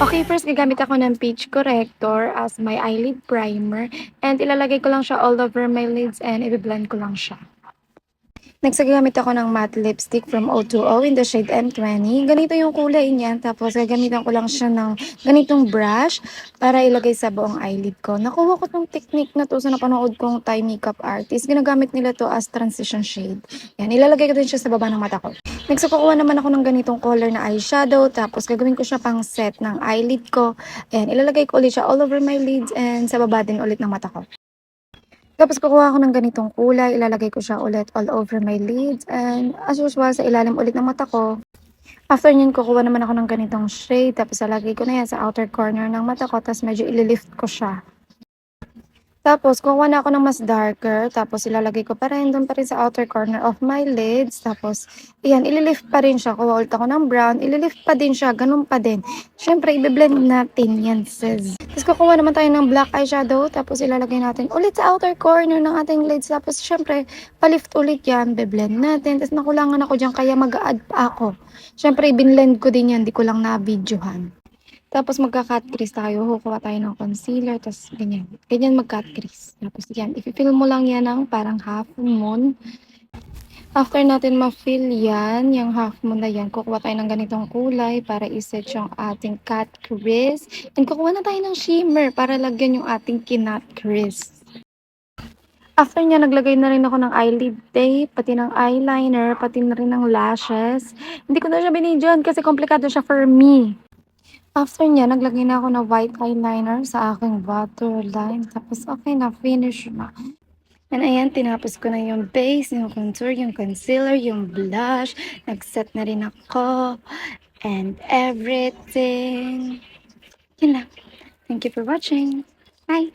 Okay, first gagamit ako ng Peach Corrector as my eyelid primer and ilalagay ko lang siya all over my lids and i-blend ko lang siya. Next, gagamit ako ng matte lipstick from O2O in the shade M20. Ganito yung kulay niyan. Tapos, gagamitan ko lang siya ng ganitong brush para ilagay sa buong eyelid ko. Nakuha ko tong technique na to sa napanood kong Thai makeup artist. Ginagamit nila to as transition shade. Yan, ilalagay ko din siya sa baba ng mata ko. Next, kukuha naman ako ng ganitong color na eyeshadow. Tapos, gagawin ko siya pang set ng eyelid ko. Ayan, ilalagay ko ulit siya all over my lids and sa baba din ulit ng mata ko. Tapos kukuha ako ng ganitong kulay, ilalagay ko siya ulit all over my lids and as usual sa ilalim ulit ng mata ko. After nyan, kukuha naman ako ng ganitong shade tapos ilalagay ko na yan sa outer corner ng mata ko tapos medyo ililift ko siya. Tapos, kukuha na ako ng mas darker. Tapos, ilalagay ko pa rin doon pa rin sa outer corner of my lids. Tapos, ayan, ililift pa rin siya. Kuha ulit ako ng brown. Ililift pa din siya. Ganun pa din. Siyempre, i-blend natin yan, sis. Tapos, kukuha naman tayo ng black eyeshadow. Tapos, ilalagay natin ulit sa outer corner ng ating lids. Tapos, siyempre, palift ulit yan. Be-blend natin. Tapos, nakulangan ako dyan. Kaya mag-a-add pa ako. Siyempre, binlend ko din yan. Di ko lang na-videohan. Tapos magka-cut crease tayo. Kukuha tayo ng concealer. Tapos ganyan. Ganyan mag-cut crease. Tapos yan. I-fill mo lang yan ng parang half moon. After natin ma-fill yan, yung half moon na yan, kukuha tayo ng ganitong kulay para iset yung ating cut crease. And kukuha na tayo ng shimmer para lagyan yung ating kinat crease. After niya, naglagay na rin ako ng eyelid tape, pati ng eyeliner, pati na rin ng lashes. Hindi ko na siya binidyoan kasi komplikado siya for me. After niya, naglagay na ako ng white eyeliner sa aking waterline. Tapos, okay na, finish na. And ayan, tinapos ko na yung base, yung contour, yung concealer, yung blush. Nag-set na rin ako. And everything. Yun lang. Thank you for watching. Bye!